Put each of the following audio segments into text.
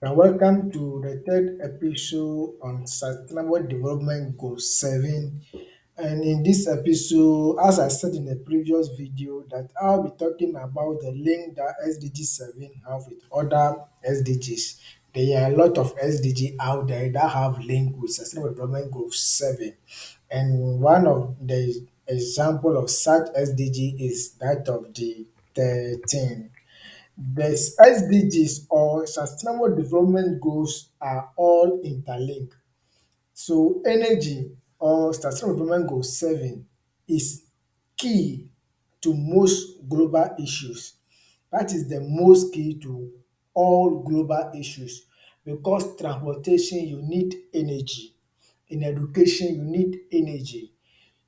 and welcome to the third episode on Sustainable Development Goal 7. And in this episode, as I said in the previous video, that I'll be talking about the link that SDG 7 have with other SDGs. There are a lot of SDG out there that have link with Sustainable Development Goal 7. And one of the example of such SDG is that of the 13. The SDGs or Sustainable Development Goals are all interlinked. So energy or Sustainable Development Goal 7 is key to most global issues. That is the most key to all global issues because transportation you need energy, in education you need energy,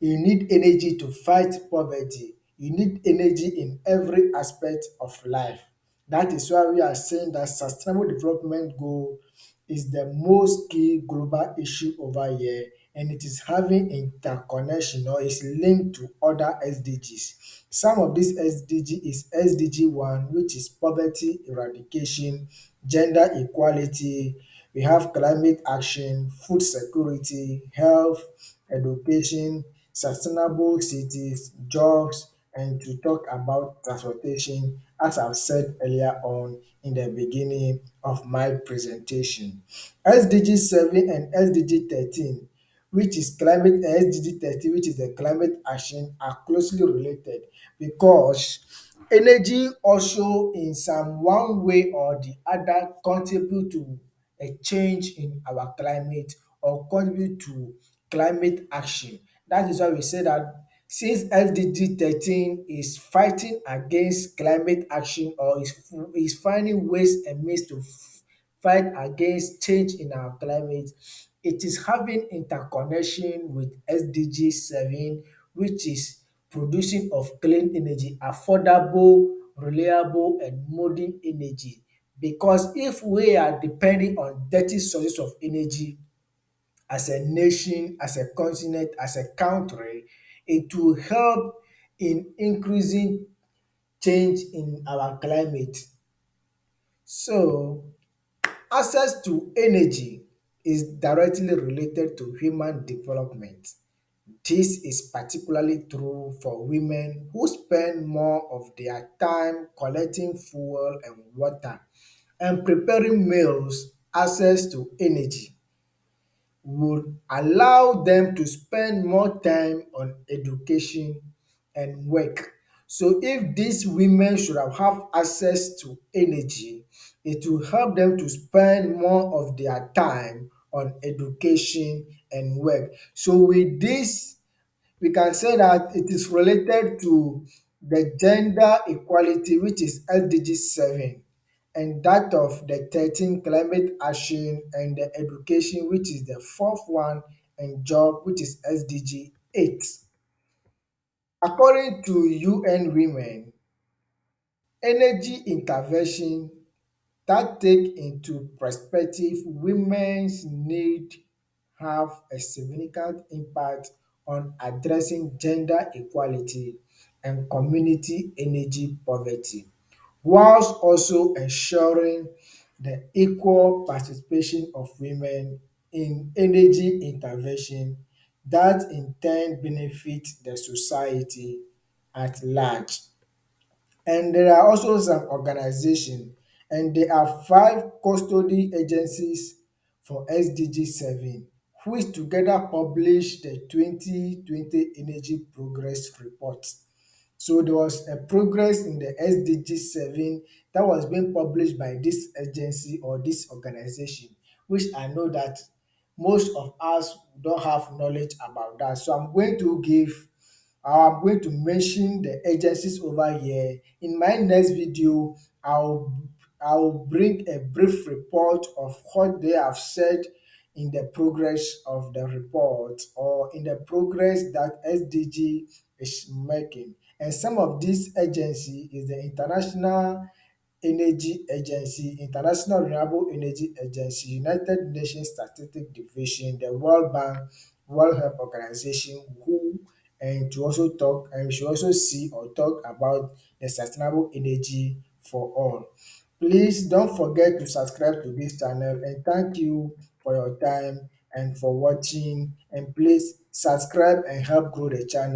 you need energy to fight poverty. You need energy in every aspect of life. That is why we are saying that sustainable development goal is the most key global issue over here, and it is having interconnection or is linked to other SDGs. Some of these SDG is SDG 1, which is poverty eradication, gender equality, we have climate action, food security, health, education, sustainable cities, jobs, and to talk about transportation, as I've said earlier on in the beginning of my presentation. SDG 7 and SDG 13, which is climate, SDG 13, which is the climate action, are closely related because energy also in some one way or the other contribute to a change in our climate or contribute to climate action. That is why we say that since SDG 13 is fighting against climate action or is finding ways and means to fight against change in our climate, it is having interconnection with SDG 7, which is producing of clean energy, affordable, reliable and modern energy. Because if we are depending on dirty sources of energy as a nation, as a continent, as a country, it will help in increasing change in our climate. So access to energy is directly related to human development. This is particularly true for women who spend more of their time collecting fuel and water and preparing meals. Access to energy would allow them to spend more time on education and work. So if these women should have access to energy, it will help them to spend more of their time on education and work. So with this, we can say that it is related to the gender equality, which is SDG 7, and that of the 13 climate action and the education, which is the fourth one, and job, which is SDG 8. According to UN Women, energy intervention that take into perspective women's need have a significant impact on addressing gender equality and community energy poverty, whilst also ensuring the equal participation of women in energy intervention that in turn benefit the society at large. And there are also some organization, and there are five custody agencies for SDG 7, which together publish the 2020 Energy Progress Report. So there was a progress in the SDG 7 that was being published by this agency or this organization, which I know that most of us don't have knowledge about that. So I'm going to mention the agencies over here. In my next video, I'll bring a brief report of what they have said in the progress of the report or in the progress that SDG is making. And some of these agency is the International Energy Agency, International Renewable Energy Agency, United Nations Statistic Division, the World Bank, World Health Organization, WHO, and to also talk and we should also see or talk about the sustainable energy for all. Please don't forget to subscribe to this channel, and thank you for your time and for watching, and please subscribe and help grow the channel.